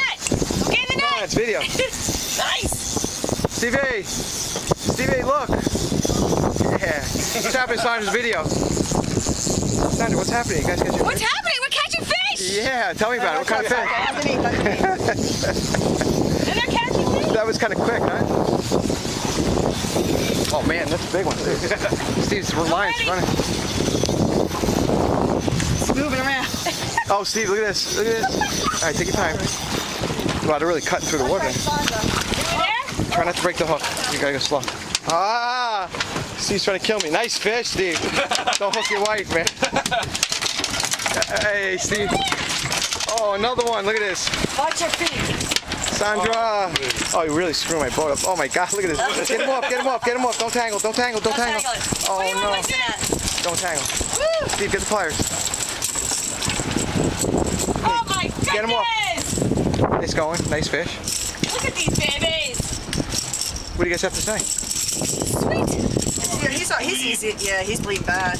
net. Get in the net. It's video. Nice. Stevie. Stevie, look. Yeah. What's happening in Sondra's video? Sondra, what's happening? You guys catching fish? What's happening? We're catching fish. Yeah, tell me about it. What kind of fish? And they're catching fish. That was kind of quick, huh? Oh man, that's a big one too. Steve's running. It's moving around. Oh, Steve, look at this. Look at this. All right, take your time. Wow, they're really cutting through the water. You there? Try not to break the hook. You gotta go slow. Ah! Steve's trying to kill me. Nice fish, Steve. Don't hook your wife, man. Hey, Steve. Oh, another one. Look at this. Watch your feet. Sondra. Oh, you really screwed my boat up. Oh my God, look at this. Get him off, get him off, get him off. Don't tangle, don't tangle, don't tangle. Oh no. Don't tangle. Steve, get the pliers. Oh my goodness! Get him off. Nice going. Nice fish. Look at these babies. What do you guys have to say? Sweet. Yeah, he's easy. Yeah, he's bleeding bad.